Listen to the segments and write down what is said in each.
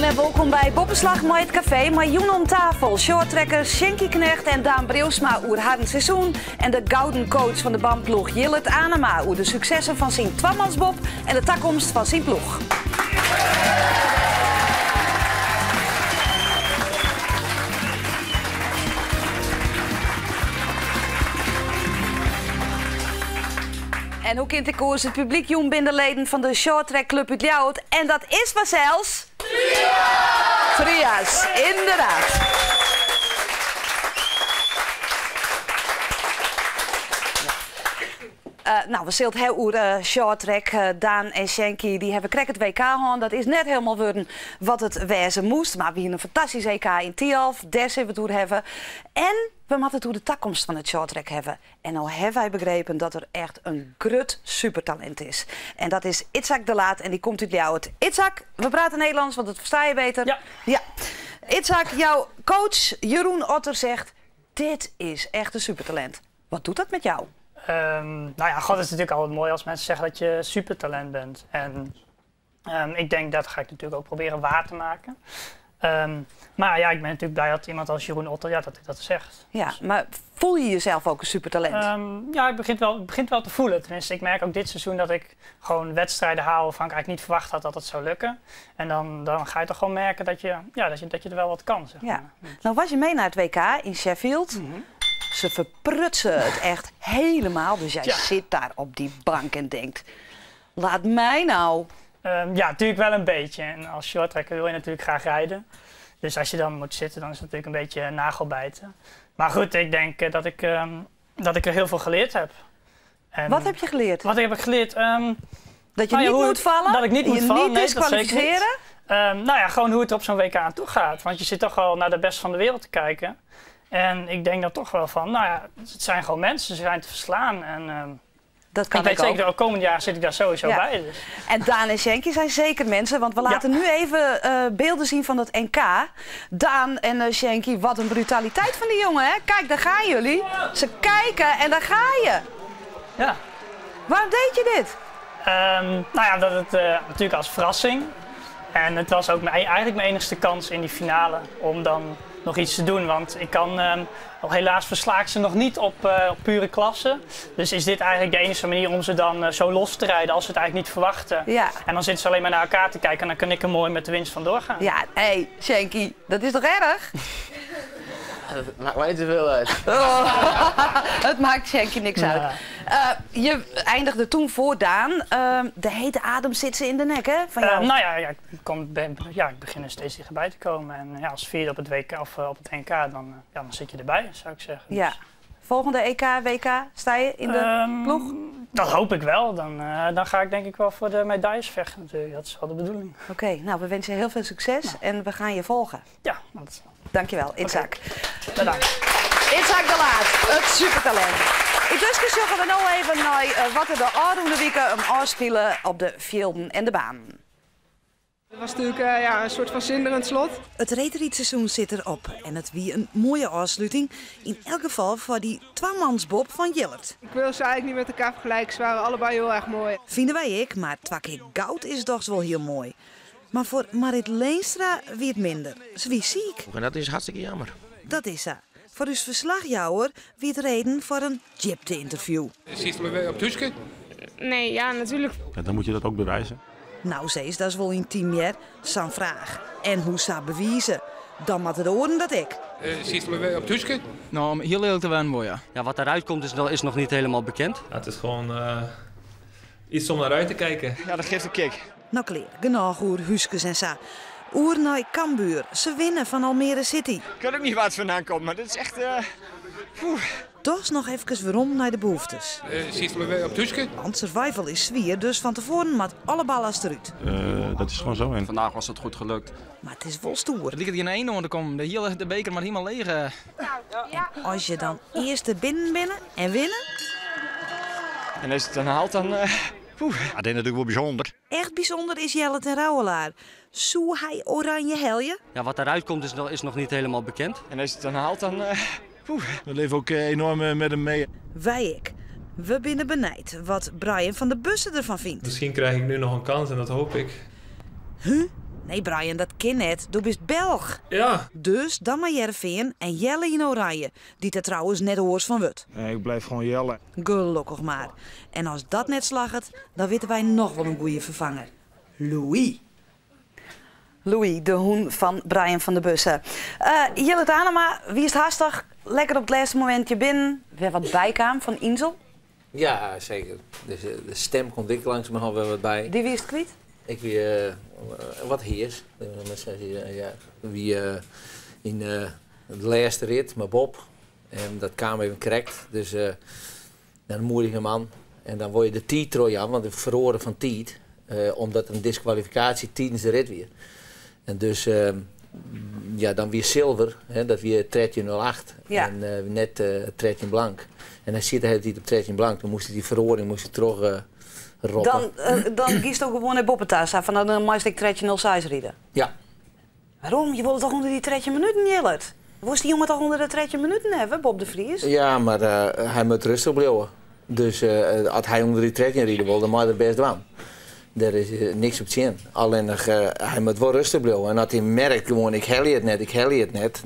en welkom bij Boppenslag met het café. Maar Joen om tafel, shorttrekkers Sjenky Knecht en Daan Breusma oer Harden Seizoen. En de gouden coach van de bandploeg Jillert Anema oer de successen van zijn twamansbob en de toekomst van zijn ploeg. En hoe kent ik koers het publiek Joen binderleden van de Shorttrack Club uit Ljouwert. En dat is maar zelfs... Trias, inderdaad. Nou, we zullen heel over shorttrack. Daan en Sjenky die hebben krek het WK gehad. Dat is net helemaal worden wat het wezen moest. Maar we hebben een fantastisch EK in Tialf. Daar zullen we het over hebben. En we moeten het over de toekomst van het shorttrack hebben. En nou hebben wij begrepen dat er echt een grut supertalent is. En dat is Itzhak de Laat en die komt uit Ljouwert. Itzhak, we praten Nederlands, want dat versta je beter. Ja. Itzhak, jouw coach Jeroen Otter zegt, dit is echt een supertalent. Wat doet dat met jou? Nou ja, God, het is natuurlijk altijd mooi als mensen zeggen dat je supertalent bent. En ik denk dat ga ik natuurlijk ook proberen waar te maken. Maar ja, ik ben natuurlijk blij dat iemand als Jeroen Otter dat hij dat zegt. Ja, dus, maar voel je jezelf ook een supertalent? Ja, ik begint wel te voelen. Tenminste, ik merk ook dit seizoen dat ik gewoon wedstrijden haal waarvan ik eigenlijk niet verwacht had dat het zou lukken. En dan ga je toch gewoon merken dat je er wel wat kan. Zeg maar. Ja. Nou was je mee naar het WK in Sheffield. Ze verprutsen het echt helemaal. Dus jij zit daar op die bank en denkt, laat mij nou. Ja, natuurlijk wel een beetje. En als shorttrekker wil je natuurlijk graag rijden. Dus als je dan moet zitten, dan is het natuurlijk een beetje nagelbijten. Maar goed, ik denk dat ik er heel veel geleerd heb. En wat heb je geleerd? Wat heb ik geleerd? Dat je niet moet vallen? Dat ik niet moet vallen? Niet disqualificeren? Nou ja, gewoon hoe het er op zo'n WK aan toe gaat. Want je zit toch wel naar de beste van de wereld te kijken. En ik denk dan toch wel van, nou ja, het zijn gewoon mensen, ze zijn te verslaan. En dat kan ik weet zeker, dat komend jaar zit ik daar sowieso bij. Dus. En Daan en Sjenky zijn zeker mensen, want we laten nu even beelden zien van het NK. Daan en Sjenky, wat een brutaliteit van die jongen, hè? Kijk, daar gaan jullie. Ze kijken en daar ga je. Ja. Waarom deed je dit? Nou ja, dat het natuurlijk als verrassing. En het was ook eigenlijk mijn enigste kans in die finale om dan nog iets te doen. Want ik kan, helaas versla ik ze nog niet op pure klasse. Dus is dit eigenlijk de enige manier om ze dan zo los te rijden als ze het eigenlijk niet verwachten. Ja. En dan zitten ze alleen maar naar elkaar te kijken en dan kan ik er mooi met de winst van doorgaan. Ja, hé, Sjenky, dat is toch erg? Het maakt mij niet te veel uit. Het maakt Sjenky niks uit. Je eindigde toen voor Daan. De hete adem zit ze in de nek, hè? Van jou. Nou ja, ik begin er steeds dichterbij te komen. En ja, als vierde op het WK of op het NK, dan zit je erbij, zou ik zeggen. Ja. Dus. Volgende EK, WK, sta je in de ploeg? Dat hoop ik wel. Dan ga ik denk ik wel voor de medailles vechten natuurlijk. Dat is wel de bedoeling. Oké, nou we wensen je heel veel succes en we gaan je volgen. Ja. Dankjewel, Itzhak. Bedankt. Itzhak de Laat, het supertalent. Intussen zoeken we nou even naar wat er de aankomende weken afspelen op de velden en de baan. Het was natuurlijk een soort van zinderend slot. Het reetrietseizoen zit erop en het wie een mooie afsluiting. In elk geval voor die twamansbob van Jillert. Ik wil ze eigenlijk niet met elkaar vergelijken, ze waren allebei heel erg mooi. Vinden wij maar 2 keer goud is toch wel heel mooi. Maar voor Marit Leenstra wie het minder. Ze wie ziek. En dat is hartstikke jammer. Dat is ze. Voor uw verslagjouwer wie het reden voor een Jipte-interview. Zit je me op Tuske? Nee, ja, natuurlijk. Ja, dan moet je dat ook bewijzen. Nou, Zees, dat is wel een 10 jaar. Zo'n vraag. En hoe zou bewijzen? Dan moet het horen dat ik. Zit je me op Tuske? Nou, om heel eerlijk te zijn, mooi ja. Ja, wat eruit komt is nog niet helemaal bekend. Ja, het is gewoon iets om naar uit te kijken. Ja, dat geeft een kick. Nou, kleer, genoeg oer Huskes en sa. Oer naar Cambuur. Ze winnen van Almere City. Ik weet ook niet waar het vandaan komt, maar dit is echt... Toch nog even waarom naar de behoeftes. Zit je me op Tuske? Want survival is zwier, dus van tevoren moet alle ballen eruit. Dat is gewoon zo. En vandaag was het goed gelukt. Maar het is wel stoer. Het ligt hier naar één onder te komen. De beker maar helemaal leeg. En als je dan eerst er binnen en winnen... En als je het dan haalt, dan... dat is natuurlijk wel bijzonder. Echt bijzonder is Jelle ten Rouwelaar. Zoe hij oranje helje? Ja, wat eruit komt is nog niet helemaal bekend. En als je het dan haalt, dan... We leven ook enorm met hem mee. We binnen benijd wat Brian van de Bussen ervan vindt. Misschien krijg ik nu nog een kans en dat hoop ik. Huh? Nee Brian, dat kan net. Du bist Belg. Ja. Dus dan maar Jervin en Jelle in oranje. Die er trouwens net hoors van wut. Nee, ik blijf gewoon jellen. Gelukkig maar. En als dat net slaggert, dan weten wij nog wel een goede vervanger. Louis. Louis, de hoen van Brian van der Bussen. Jelle Tanema, wie is het hastig? Lekker op het laatste momentje binnen. Weer wat bijkaam van Insel. Ja, zeker. Dus de stem komt ik langzamerhand wel wat bij. Die wie is het kwijt? Ik weer wat heers. Ja, wie in de laatste rit met Bob. En dat kwam even correct. Dus een moedige man. En dan word je de tijd aan, want ik verloren van tijd. Omdat een disqualificatie tijdens de rit weer. En dus ja, dan weer zilver, hè, dat weer 1308 Ja. en net 13 blank. En hij zit de hele tijd op 13 blank, dan moest hij die verhoring terug roppen. Dan kiest ook gewoon naar Boppetas van dan mag ik 1306 rijden. Ja. Waarom? Je wilde toch onder die 13 minuten, Jellert? Moest die jongen toch onder de 13 minuten hebben, Bob de Vries? Ja, maar hij moet rustig blijven. Dus als hij onder die 13 rijden wil, dan mag hij er best doen. Daar is niks op zin. Alleen hij moet wel rustig blijven. En als hij merkt gewoon, ik hel je het net,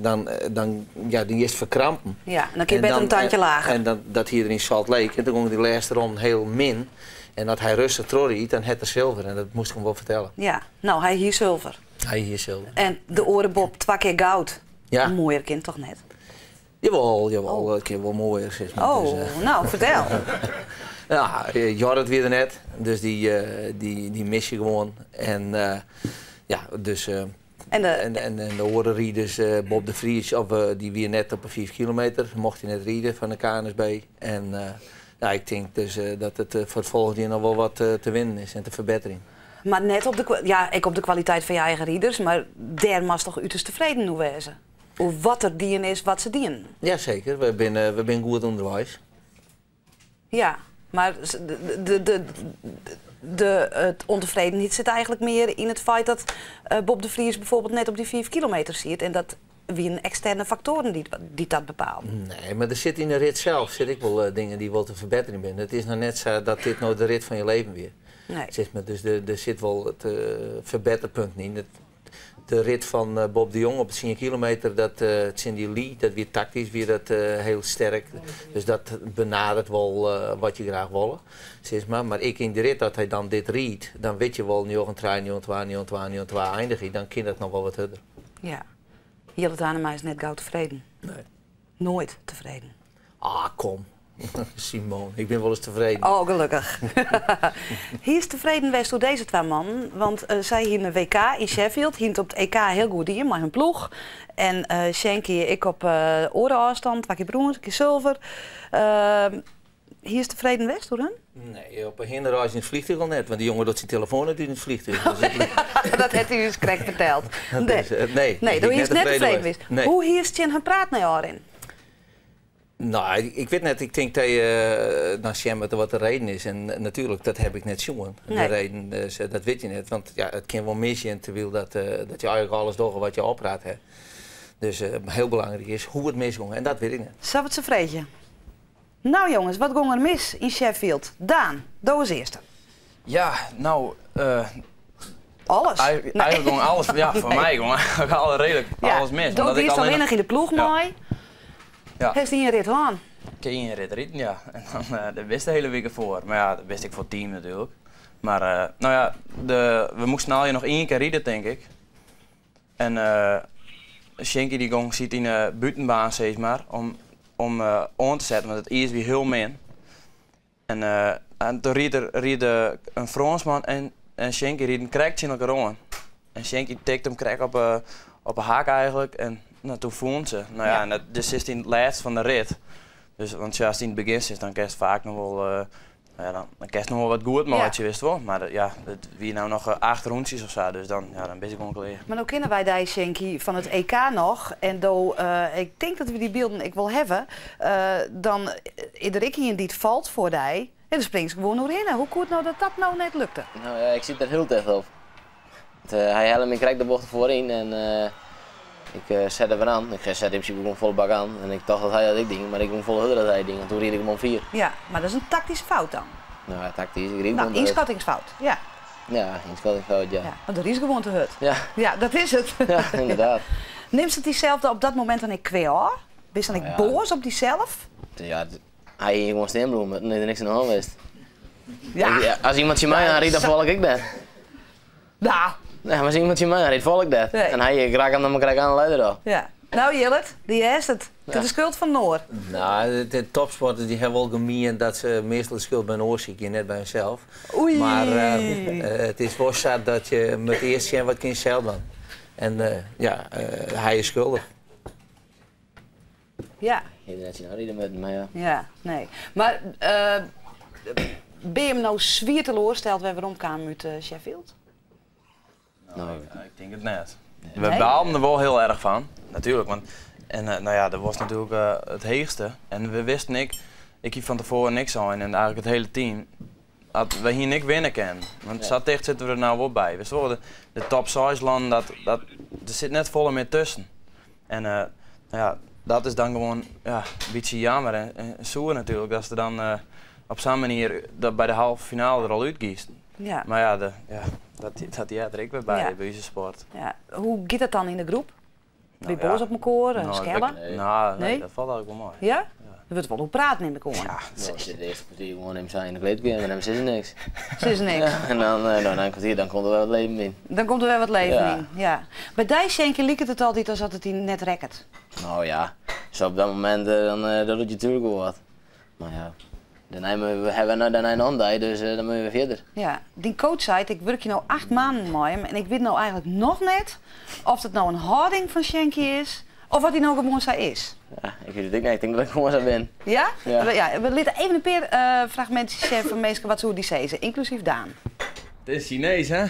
dan ja, die is verkrampen. Ja, dan kun je beter een tandje lager. En dat hier in Salt Lake, en toen ging die laatste ronde heel min. En dat hij rustig terugriet, dan had hij zilver. En dat moest ik hem wel vertellen. Ja, nou, hij hier zilver. Hij hier zilver. En de orenbob 2 keer goud. Ja. Een mooier kind toch net? Jawel, dat kan wel mooier. Zeg maar. Oh, Dus, nou, vertel. ja, Jorrit weer net, dus die mis je gewoon. En ja, dus... En de orenrieders, Bob de Vries, die weer net op een 5 kilometer, mocht hij net rijden van de KNSB. En ja, ik denk dus dat het voor het volgende jaar nog wel wat te winnen is en te verbeteren. Maar net op de kwaliteit van je eigen rieders, maar daar mag toch uiterst tevreden over wezen? Hoe wat er dienen is, wat ze dienen. Jazeker, we zijn goed onderwijs. Ja, maar het ontevredenheid zit eigenlijk meer in het feit dat Bob de Vries bijvoorbeeld net op die 5 kilometer ziet. En dat wie een externe factoren die dat bepalen. Nee, maar er zit in de rit zelf ik wel dingen die wel te verbeteren zijn. Het is nou net zo dat dit nou de rit van je leven weer. Nee. Dus er zit wel het verbeterpunt in. De rit van Bob de Jong op de 10 kilometer, het Cindy Lee, dat weer tactisch weer dat heel sterk. Dus dat benadert wel wat je graag wil. Maar ik in de rit, dat hij dan dit riet, dan weet je wel, 9-2 eindig, dan kan dat nog wel wat harder. Ja. Jelle Tanema is net gauw tevreden. Nee. Nooit tevreden. Ah, kom. Simon, ik ben wel eens tevreden. Oh, gelukkig. Hier is tevreden geweest door deze 2 mannen. Want zij hier een WK in Sheffield. Hier op het EK heel goed hier, maar hun ploeg. En Shanky, ik op orenafstand, 2 keer brons, 1 keer zilver. Hier is tevreden geweest door hen? Nee, op een hinderreis in het vliegtuig al net. Want die jongen doet zijn telefoon uit in het vliegtuig. Dus dat heeft u dus correct verteld. Nee, door hier is net tevreden geweest. Nee. Hoe hier is het hun praat naar jou in? Nou, ik weet net, ik denk dat je naar Sjem wat de reden is. En natuurlijk, dat heb ik net jongen. Nee. De reden, dat weet je net. Want ja, het kan wel mis zijn terwijl dat je eigenlijk alles doet wat je opraad hebt. Dus heel belangrijk is hoe het misging. En dat weet ik net. Zou het tevreden? Nou jongens, wat ging er mis in Sheffield? Daan, doe als eerste. Ja, nou... alles? Eigenlijk gewoon alles. Ja, voor mij gewoon alle redelijk alles mis. Doe eerst alleen nog in de ploeg mooi. Ja. Heeft hij een rit aan? Ik heb een rit rijden, ja. En dan daar wist de hele week voor. Maar ja, dat wist ik voor het team natuurlijk. Maar nou ja, we moesten al je nog 1 keer rijden, denk ik. En Shanky die ging ziet in de buitenbaan steeds maar om aan te zetten, want het is weer heel min. En toen ried een Fransman en Shanky rieden correct in elkaar aan. En Shanky tikte hem correct op een haak eigenlijk. En nou, toen voelde ze. Nou ja, en dat is in het laatste van de rit. Dus, want ja, als het in het begin is, dan kan je vaak nog wel, dan kan je nog wel wat goed maken, wist wel. Maar dat wie nou nog 8 rondjes of zo, dus dan ben ik gewoon klaar. Maar nu kennen wij die Shanky van het EK nog. En ik denk dat we die beelden ik wil hebben. Dan ieder ik hier die het valt voor die. En dan springt ze gewoon erin. Hoe goed nou dat nou net lukte? Nou ja, ik zit er heel tegen op. Hij helpt me correct de bocht voorin en ik zet er weer aan. Ik zet in principe gewoon volle bak aan. En ik dacht dat hij dat ik ding, maar ik ging volle harder dat hij ding. En toen reed ik hem om 4. Ja, maar dat is een tactische fout dan. Nou ja, tactisch. Ik reed inschattingsfout, ja. Ja, in Schelling ja. Ja, want er is gewoon te hut. Ja. Ja, dat is het. Ja, inderdaad. Neemt ze het diezelfde op dat moment dan ik kwaad? Ben je dan ik boos op diezelf? Ja, hij hier gewoon steenbloemen, toen is er niks aan de hand geweest. Ja. Als iemand je mij aanriet, dan volg ik dat. Nou. Nee, maar als iemand je mij aanriet, volg ik dat. Nee. En hij raakt hem dan krijg aan de leider al. Ja. Nou Jillet, die is het. Het is de schuld van Noor. Nou, de topsporters die hebben wel gemeen dat ze meestal de schuld bij een oorziek en net bij hunzelf. Oei. Maar het is wel zo dat je met eerst zien wat kind zelf dan. En hij is schuldig. Ja. Internationaal rieden met maar ja. Ja, nee. Maar ben je hem nou zwier teleurgesteld we waarom kwamen uit Sheffield? Nou, ik denk het net. We baalden er wel heel erg van, natuurlijk. Want, en nou ja, dat was natuurlijk het heegste. En we wisten ik hier van tevoren niks aan. En eigenlijk het hele team, dat we hier niks winnen kunnen. Want zo dicht zitten we er nou wel bij. We worden de top 6 landen, er zit net vol meer tussen. En nou ja, dat is dan gewoon ja, een beetje jammer en zoer natuurlijk. Dat ze dan op zo'n manier bij de halve finale er al uitkiest. Ja. Maar ja, dat er ik weer bij deze sport. Ja. Hoe gaat dat dan in de groep? Ben je boos op elkaar, schellen? Nee, dat valt eigenlijk wel mooi. Ja? Er wordt wel hoe praten in de koor. Ja, de eerste kwartier gewoon hem zijn in de kleedkamer en dan is er niks. Ze is niks. Ja, en dan na een kwartier dan komt er wel wat leven in. Dan komt er wel wat leven in, ja. Bij die Schenke liep het altijd alsof het hij net rekkert. Nou ja, zo op dat moment dan doet je natuurlijk wel wat. Maar ja. Dan hebben we dan een ander, dus dan moeten we verder. Ja, die coach zei, ik werk je nou 8 maanden met hem en ik weet nou eigenlijk nog net of het nou een houding van Schenke is of wat hij nou gewoon zo is. Ja, ik weet het ook niet, ik denk dat ik gewoon zo ben. Ja? Ja. We laten even een paar fragmentjes zien van mensen wat ze die zeggen, inclusief Daan. Het is Chinees, hè?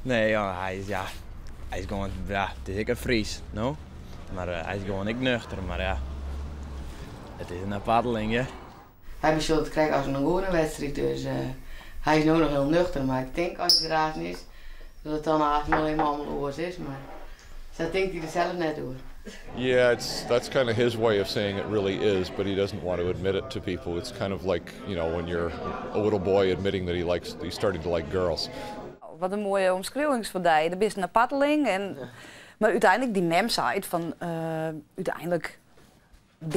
Nee, joh, hij is gewoon, ja, het is ik een Fries, no? Maar hij is gewoon ik nuchter, maar ja, het is een apateling, hè? Hij besloot te krijgen als een gewone wedstrijd, dus hij is nu nog heel nuchter. Maar ik denk als hij erachter is, dat het dan haast wel helemaal oors is. Maar zo denkt hij er zelf net door. Yeah, that's kind of his way of saying it really is, but he doesn't want to admit it to people. It's kind of like, you know, when you're a little boy admitting that he's starting to like girls. Wat een mooie omschrijving van die. Er is een apateling en, maar uiteindelijk die mem zei van uiteindelijk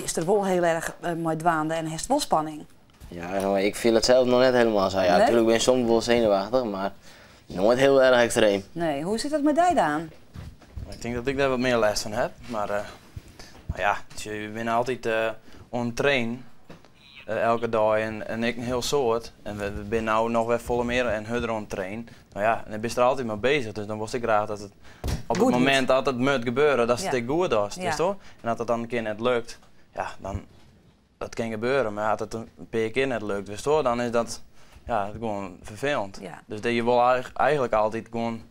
is er wel heel erg mooi dwaande en heeft wel spanning. Ja, ik viel het zelf nog net helemaal zo. Ja, natuurlijk ben je soms wel zenuwachtig, maar nooit heel erg extreem. Nee, hoe zit dat met die dan? Ik denk dat ik daar wat meer les van heb, maar ja, je bent altijd on train elke dag en ik een heel soort. En we zijn nou nog weer volle meer en hun on train. Nou ja, en dan ben je er altijd mee bezig, dus dan was ik graag dat het op het moment dat het moet gebeuren, dat het goed was. Dus toch? En dat het dan een keer net lukt, ja, dan dat kan gebeuren. Maar als het een paar keer net lukt, dus toch, dan is dat ja, gewoon vervelend. Ja. Dus dat je wil eigenlijk altijd gewoon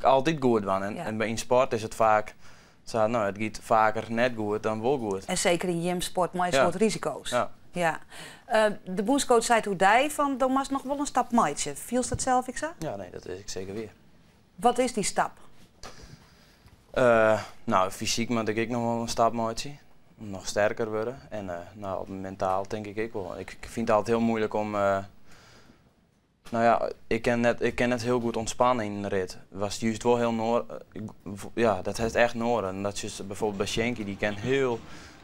altijd goed van. En bij een sport is het vaak zo, nou, het gaat vaker net goed dan wel goed. En zeker in gymsport, maar je soort risico's. Ja. Ja. De bondscoach zei toen die van, dan was nog wel een stap maatje. Viel dat zelf, ik zei? Ja, nee, dat weet ik zeker weer. Wat is die stap? Nou, fysiek moet ik nog wel een stap maatje. Nog sterker worden. En nou, op mentaal denk ik wel. Ik vind het altijd heel moeilijk om... nou ja, ik ken net heel goed ontspannen in een rit. Was juist wel heel ja, dat heeft echt noorden. En dat is bijvoorbeeld bij Schenke, die kan heel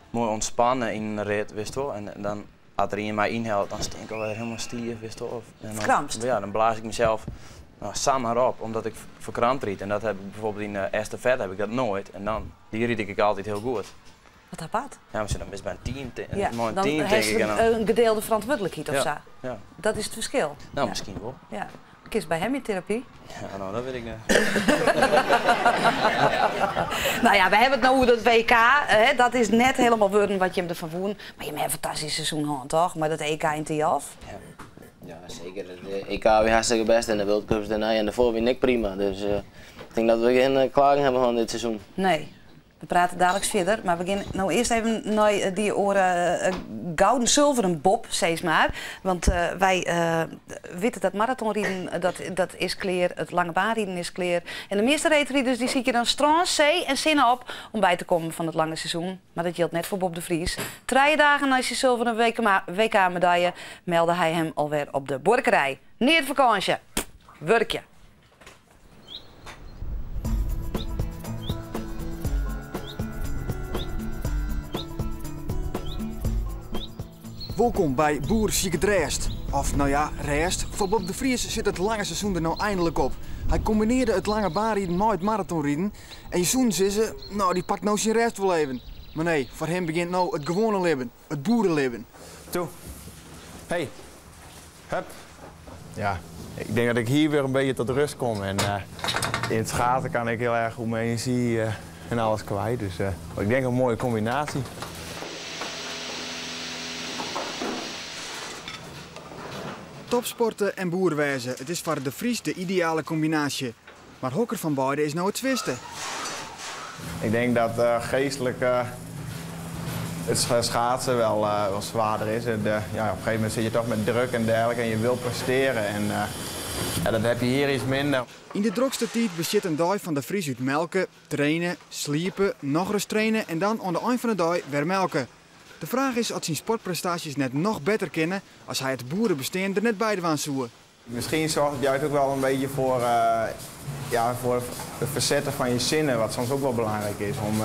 mooi ontspannen in een rit, wist wel. En dan als er in mij inhaalt, dan stink ik alweer helemaal stief, wist wel. Verkrampst? Ja, dan blaas ik mezelf samen op, omdat ik verkrampt riet. En dat heb ik bijvoorbeeld in de eerste vet heb ik dat nooit. En dan, die riet ik altijd heel goed. Wat apart. Ja, maar dan is bij een team, dan team heeft je een gedeelde verantwoordelijkheid of zo. Ja. Dat is het verschil. Nou, misschien wel. Ja. Kies bij hem in therapie. Ja, nou, dat weet ik niet. Nou ja, we hebben het nou over dat WK. Dat is net helemaal worden wat je hem ervan voelt. Maar je hebt een fantastisch seizoen gehad, toch? Maar dat EK in Tialf. Ja, zeker. De EK weer hartstikke best en de World Cups daarna en daarvoor weer niks prima. Dus ik denk dat we geen klagen hebben van dit seizoen. Nee. We praten dadelijk verder, maar we beginnen nou eerst even naar die oren gouden zilveren bob, steeds maar. Want wij weten dat marathonrieden, dat is clear, het lange baanrieden is clear. En de meeste reetrieders die zie je dan strand, zee en zinnen op om bij te komen van het lange seizoen. Maar dat geldt net voor Bob de Vries. 3 dagen na zijn zilveren WK-medaille meldde hij hem alweer op de borkerij. Neer vakantie, werkje. Welkom bij Boer Ziek het Rest. Of nou ja, rest. Voor Bob de Vries zit het lange seizoen er nou eindelijk op. Hij combineerde het lange baanrieden met het marathonrieden. En je zoen ze, nou die pakt nou zijn rest wel even. Maar nee, voor hem begint nou het gewone leven. Het boerenleven. Toe. Hey. Hup. Ja, ik denk dat ik hier weer een beetje tot rust kom. En in het schaatsen kan ik heel erg goed mijn energie en alles kwijt. Dus ik denk een mooie combinatie. Topsporten en boerwezen, het is voor de Vries de ideale combinatie. Maar hokker van beide is nou het twisten. Ik denk dat geestelijk het schaatsen wel zwaarder is. Ja, op een gegeven moment zit je toch met druk en dergelijke en je wil presteren. En dat heb je hier iets minder. In de drukste tijd bezit een dag van de Vries uit melken, trainen, sliepen, nog eens trainen en dan aan de eind van de dag weer melken. De vraag is of zijn sportprestaties net nog beter kennen als hij het boerenbestaan er net bij de waan zoeken. Misschien zorgt het juist ook wel een beetje voor het verzetten van je zinnen, wat soms ook wel belangrijk is. Om,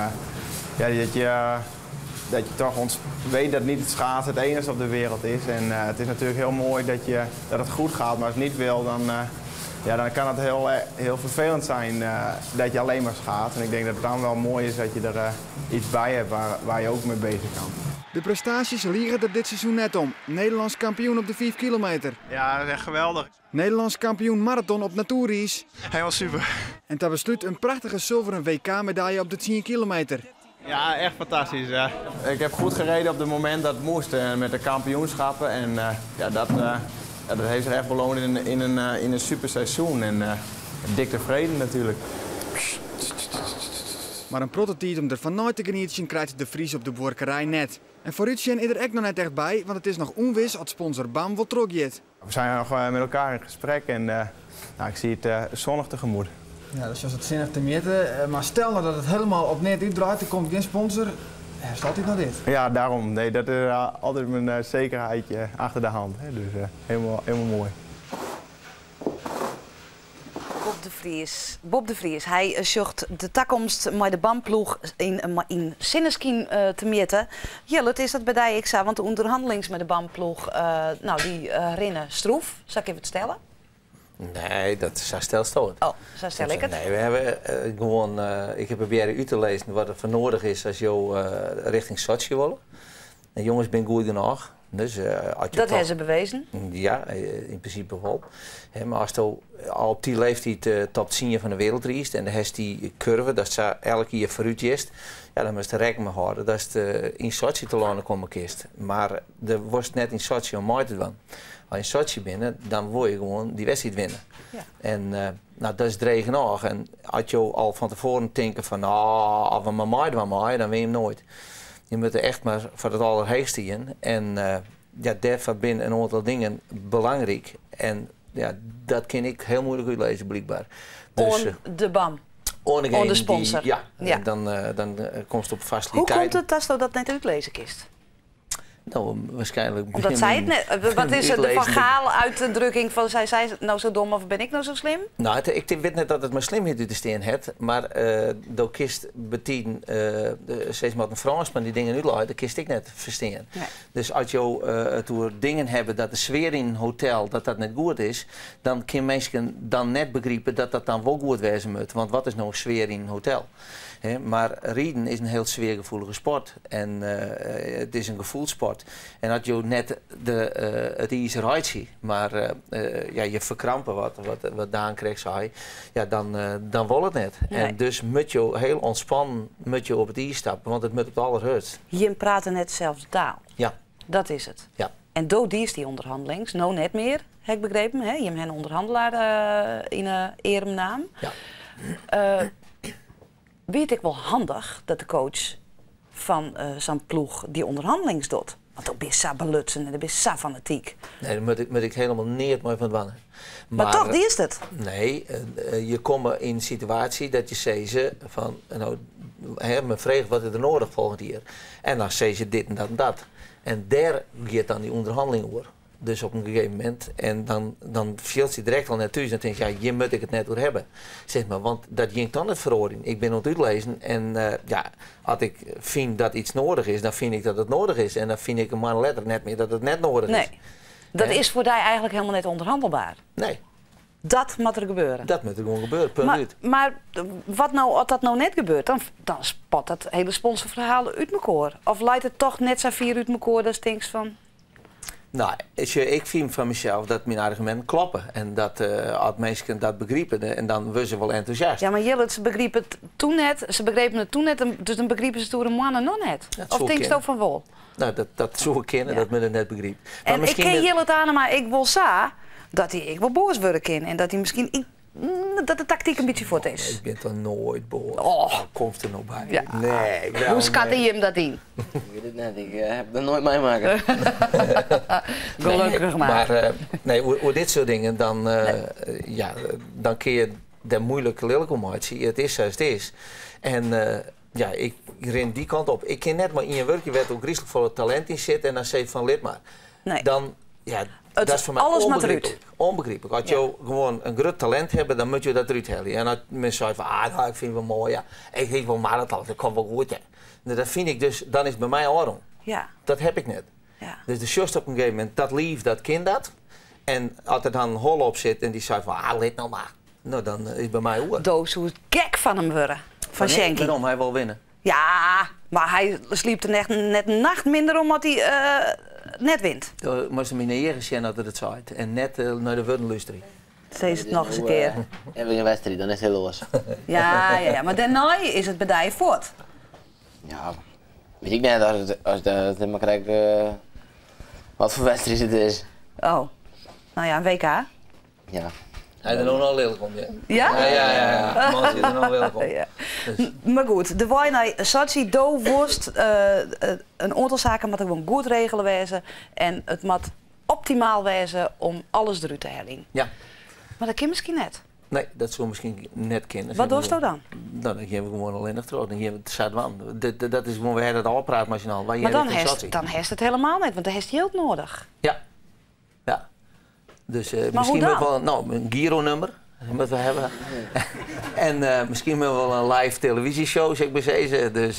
dat je toch weet dat niet het schaatsen het enige op de wereld is. En het is natuurlijk heel mooi dat het goed gaat, maar als het niet wil, dan kan het heel vervelend zijn dat je alleen maar schaatst. En ik denk dat het dan wel mooi is dat je er iets bij hebt waar je ook mee bezig kan. De prestaties liegen er dit seizoen net om. Nederlands kampioen op de 5 kilometer. Ja, dat is echt geweldig. Nederlands kampioen marathon op natuurreis. Helemaal super. En ter besluit een prachtige zilveren WK-medaille op de 10 kilometer. Ja, echt fantastisch. Ja. Ik heb goed gereden op het moment dat het moest met de kampioenschappen. En dat heeft zich echt beloond in een super seizoen. En dik tevreden natuurlijk. Maar een prototype om er vanuit te genieten krijgt de Vries op de borkerij net. En voor Utsen is er echt nog net echt bij, want het is nog onwis als sponsor BAM wil teruggeeft. We zijn nog met elkaar in gesprek en ik zie het zonnig tegemoet. Ja, dus als het zinnig te meten. Maar stel nou dat het helemaal op net uitdraait, er komt geen sponsor. Staat dit nou dit? Ja, daarom. Nee, dat is altijd mijn zekerheidje achter de hand. Hè. Dus helemaal mooi. Bob de Vries, hij zocht de toekomst met de BAM-ploeg in Sinneskien te meten. Jillet, is dat bij die ik want de onderhandelings met de BAM-ploeg, die rennen stroef. Zal ik even het stellen? Nee, dat is stel. Oh, zo stel ik het. Nee, we hebben gewoon, ik heb proberen u te lezen wat er voor nodig is als je richting Sochi wil. En jongens, ben goed genoeg. Dus, dat hebben ze bewezen? Ja, in principe wel. Maar als je al op die leeftijd top 10 van de wereld reist en dan heeft die curve, dat ze elke jaar vooruit is, ja, dan moet je er rekening mee houden dat je in Sochi te landen komen kist. Maar er wordt net in Sochi om mooi te doen. Als je in Sochi binnen, dan wil je gewoon die wedstrijd winnen. Ja. En dat is dreig genoeg. En als je al van tevoren denkt van, als we maar mooi, dan win je hem nooit. Je moet er echt maar voor het allerhoogste in. En daarvoor zijn een aantal dingen belangrijk. En ja, dat kan ik heel moeilijk uitlezen, blijkbaar. Dus, de BAM? On de sponsor? Ja. Dan komt het op faciliteit. Hoe komt het als je dat net uitlezen kist? Nou, waarschijnlijk... Omdat zij het net... Wat is de Van Gaal uitdrukking van... Zij nou zo dom of ben ik nou zo slim? Nou, ik weet net dat het maar slimheid uit de steen heeft. Maar door kist betien steeds maar een Fransman die dingen uitloopt, dat kist ik net verstaan. Nee. Dus als je door dingen hebben dat de sfeer in een hotel dat net goed is, dan kunnen mensen dan net begrijpen dat dat dan wel goed wezen moet. Want wat is nou een sfeer in een hotel? Maar rieden is een heel sfeergevoelige sport. En het is een gevoelssport. En als je net het ijs eruit ziet, maar je verkrampen wat Daan kreeg, zei, ja, dan wil het net. Nee. En dus moet je heel ontspannen op het ijs stappen, want het moet op het allerhutst. Je praten net dezelfde taal. Ja. Dat is het. Ja. En door die is die onderhandelings, nou net meer, heb ik begrepen. Hè? Je hebt een onderhandelaar in een naam. Ja. weet ik wel handig dat de coach van zo'n ploeg die onderhandelings doet. Want ook best sa belutsen en dat is sa fanatiek. Nee, daar moet ik helemaal niet meer van dwannen. Maar toch, die is het. Nee, je komt in een situatie dat je zegt van, nou, me vraagt wat er nodig volgend jaar. En dan zeg je dit en dat en dat. En daar gaat dan die onderhandeling over. Dus op een gegeven moment, en dan viel ze direct al naar thuis en denk je, ja, hier moet ik het net door hebben. Zeg maar, want dat ging dan het verhoring. Ik ben aan het uitlezen en ja, als ik vind dat iets nodig is, dan vind ik dat het nodig is. En dan vind ik een man letter net meer dat het net nodig is. Nee, dat is voor jou eigenlijk helemaal net onderhandelbaar. Nee. Dat moet er gebeuren. Dat moet er gewoon gebeuren, punt uit. Maar wat nou, als dat nou net gebeurt, dan spat dat hele sponsorverhaal uit elkaar. Of leidt het toch net zo vier uit elkaar, dat stinks van... Nou, ik vind van mezelf dat mijn argumenten kloppen. En dat als mensen dat begrijpen, en dan worden ze wel enthousiast. Ja, maar Jillet, ze begrepen het toen net, dus dan begrepen ze het door een man en nog net. Dat of denk je ook van wel? Nou, dat zou ik kennen, dat men het net begrijpt. En ik ken Jillet aan, maar ik wil dat hij wel boos worden kan. En dat hij misschien dat de tactiek een beetje voort is. Ik ben toch nooit boos. Oh. Komt er nog bij? Ja. Nee. Hoe schat hij hem dat in? Ik weet het net, ik heb dat nooit meemaken. Gelukkig maar. Maar hoe dit soort dingen, dan, dan kun je de moeilijke lelijk om uitzien. Het is zoals het is. En ja, ik ren die kant op. Ik ken net maar in je werk, je werd ook griezelig voor het talent in zitten en dan zeg je van lid maar. Nee. Dan, ja, dat is voor mij onbegrijpelijk. Onbegrijpelijk. Als je gewoon een groot talent hebt, dan moet je dat eruit halen. En als mensen zeggen van, nou, ik vind het wel mooi, ja. Ik vind wel marathon, dat komt wel goed. Ja. Nou, dat vind ik dus, dan is het bij mij waarom. Ja. Dat heb ik net. Ja. Dus de just op een gegeven moment, dat lief, dat kind dat. En als er dan een hol op zit en die zegt van, lid nou maar. Nou, dan is het bij mij ook. Doos, hoe gek van hem worden. Van Schenky. Waarom? Hij wil winnen. Ja, maar hij sliep er net een nacht minder omdat hij net wint. Maar ze me eerst zien dat het zei. En net naar de woorden luisteren. Zeg het nog eens een keer. Heb ik een wedstrijd, dan is het heel los. Ja, maar daarna is het bij voort. Ja, weet ik net als het helemaal krijg wat voor wedstrijd het is. Oh, nou ja, een WK. Ja. Hij er nog lelijk om, ja? Ja? Ja. Man zit er nog lelijk om. Ja. Dus. Maar goed, de wijn naar Sochi, worst, een aantal zaken moet gewoon goed regelen wezen. En het moet optimaal wezen om alles eruit te halen. Ja. Maar dat kan misschien net. Nee, dat zou misschien net kennen. Wat doe je dan? Nou, dan gaan we gewoon alleen nog terug. Dan gaan we het Zuidwan. Dat is gewoon, we hebben het al praat machinaal. Maar dan heeft het helemaal niet, want dan heeft het geld nodig. Ja. Ja. Dus misschien wel een Giro-nummer. Dat we hebben. En misschien wel een live televisieshow, zeg ik maar zeggen. Dus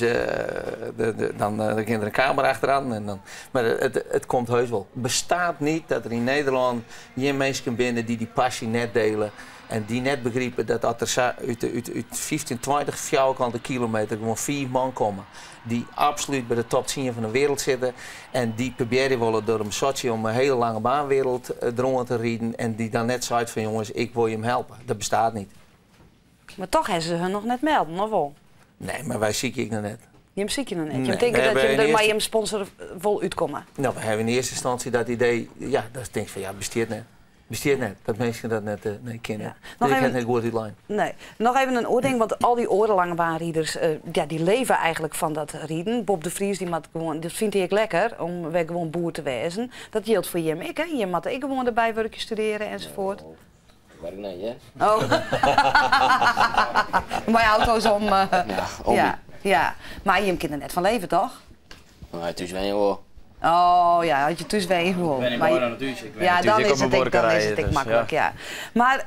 dan kan er een camera achteraan. En dan, maar het komt heus wel. Het bestaat niet dat er in Nederland geen mensen binnen die passie net delen. En die net begrijpen dat als er uit 15, 20 vierkante kilometer gewoon 4 man komen. Die absoluut bij de top 10 van de wereld zitten. En die proberen willen door een Sochi om een hele lange baanwereld rond te rijden. En die dan net zeggen van jongens, ik wil je hem helpen. Dat bestaat niet. Maar toch hebben ze hun nog net melden, of wel? Nee, maar wij zie ik nog net. Je ziet je nog net. Nee, je denkt dat je er maar je sponsor vol uitkomen. Nou, we hebben in eerste instantie dat idee, ja, dat denk ik van ja, besteedt net. Besteedt net, dat mensen dat net kennen. Ja. Dus ik heb net goed uitlijn. Nee, nog even een oording, want al die orenlange baanrieders, die leven eigenlijk van dat rieden. Bob de Vries, die dat vindt hij lekker, om weer gewoon boer te wezen. Dat geldt voor hem ik, hè. Je moet ik gewoon erbij werken, studeren enzovoort. Werk niet, hè? Oh. Maar je auto's om. Ja. Maar je kan er net van leven, toch? Nou, thuis ben je wel. Oh ja, had je thuis ben je gewoon. Ben ik gewoon naar thuis. Ja, dan is het makkelijk, ja. Maar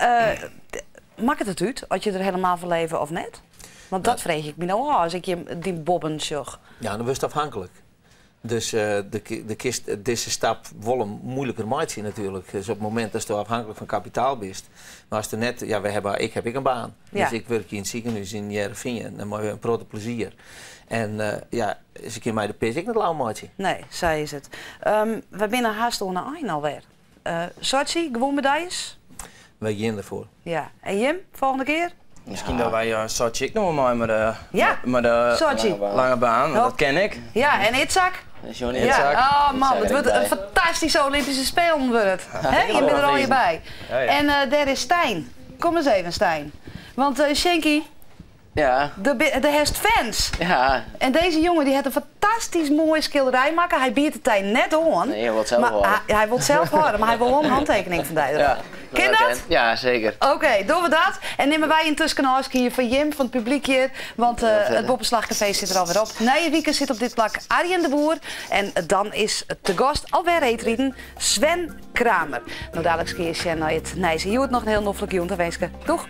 maakt het uit, als je er helemaal van leven of net? Want dat vreeg ik me nou als ik je die bobben zag. Ja, dan was het afhankelijk. Dus de kist, deze stap wel een moeilijker maatje natuurlijk. Dus op het moment dat je afhankelijk van kapitaal bent. Maar als er net, ja, ik heb een baan. Ja. Dus ik werk hier in het ziekenhuis in Jereveen. En maar een grote plezier. En ja, als ik in mij de pis, ik niet lauw maatje. Nee, zo is het. We binnen haast naar Ain alweer. Sochi, gewoon medailles? Wij gaan ervoor. Ja. En Jim, volgende keer? Misschien dat wij Sochi ook nog maar met de Sochi. lange baan, dat ken ik. Ja, en Itzhak? Ja. Oh man, het wordt een fantastische Olympische Spelen. Je bent er al je bij. Ja. En daar is Stijn. Kom eens even, Stijn. Want Schenky, Ja. De herst fans. Ja. En deze jongen die heeft een fantastisch mooie schilderij maken. Hij biedt het hij net aan. Nee, hij wil het zelf horen. Hij wil het zelf horen, maar hij wil wel een handtekening van deze. Ja. Ken dat? Ja, zeker. Oké, doen we dat. En nemen wij intussen een afscheid van Jim, van het publiek hier. Want het Boppenslagcafé zit er alweer op. Na weekend zit op dit plak Arjen de Boer. En dan is te gast alweer reetrieden Sven Kramer. Nou, dadelijk ski je naar het Nijse. Je hoort nog een heel noffelijk jongen te wensen. Doeg!